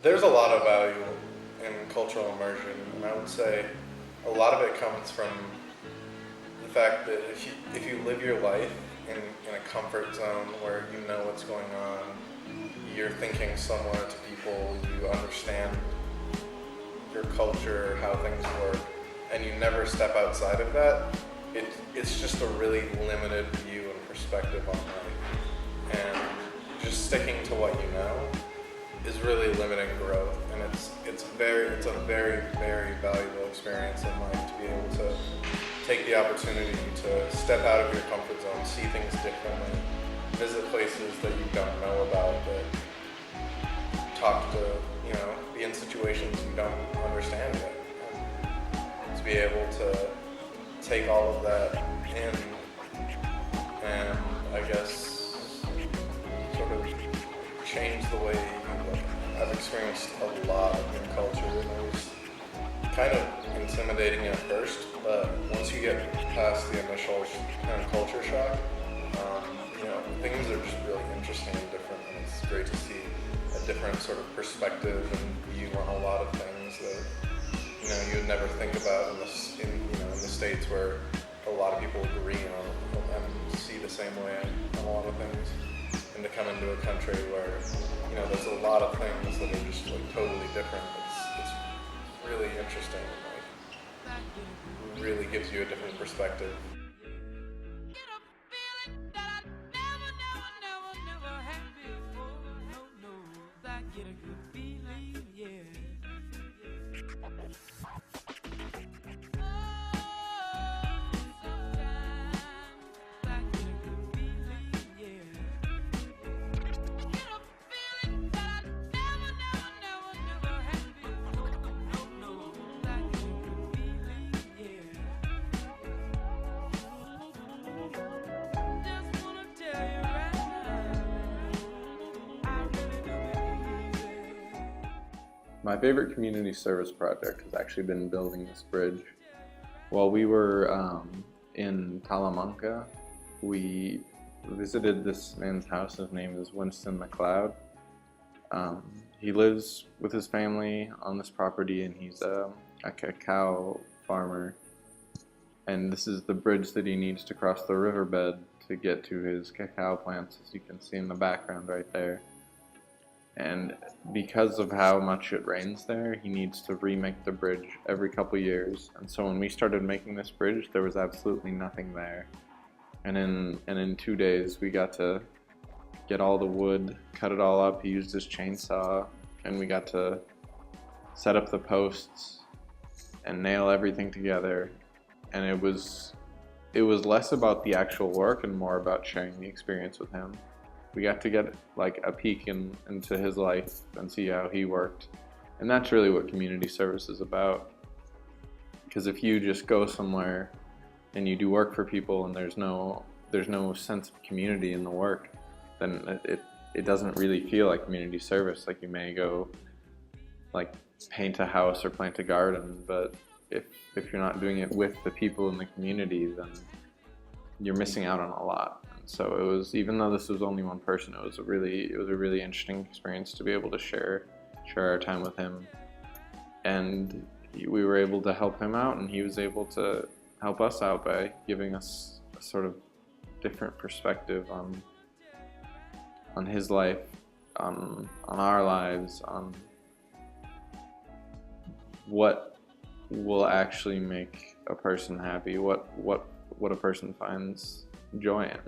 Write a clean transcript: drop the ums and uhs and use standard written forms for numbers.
There's a lot of value in cultural immersion, and I would say a lot of it comes from the fact that if you live your life in a comfort zone where you know what's going on, you're thinking similar to people, you understand your culture, how things work, and you never step outside of that, it's just a really limited view and perspective on life. And just sticking to what you know is really limiting growth, and it's a very valuable experience in life to be able to take the opportunity to step out of your comfort zone, see things differently, visit places that you don't know about, that talk to, be in situations you don't understand yet, and to be able to take all of that in and I guess sort of change the way you look. I've experienced a lot of new culture, and it was kind of intimidating at first, but once you get past the initial kind of culture shock, things are just really interesting and different, and it's great to see a different sort of perspective and view on a lot of things that you would never think about in the States, where a lot of people agree on and see the same way on a lot of things, and to come into a country where there's a lot of things that are just like totally different. It's really interesting, and really gives you a different perspective. My favorite community service project has actually been building this bridge. While we were in Talamanca, we visited this man's house. His name is Winston McLeod. He lives with his family on this property, and he's a cacao farmer. And this is the bridge that he needs to cross the riverbed to get to his cacao plants, as you can see in the background right there. And because of how much it rains there, he needs to remake the bridge every couple years. And so when we started making this bridge, there was absolutely nothing there. And in 2 days, we got to get all the wood, cut it all up. He used his chainsaw, and we got to set up the posts and nail everything together. And it was less about the actual work and more about sharing the experience with him. We got to get like a peek into his life and see how he worked. And that's really what community service is about. Because if you just go somewhere and you do work for people and there's no sense of community in the work, then it doesn't really feel like community service. Like, you may go like paint a house or plant a garden, but if you're not doing it with the people in the community, then you're missing out on a lot. So it was, even though this was only one person, it was a really interesting experience to be able to share our time with him. And we were able to help him out, and he was able to help us out by giving us a sort of different perspective on his life, on our lives, on what will actually make a person happy, what a person finds joy in.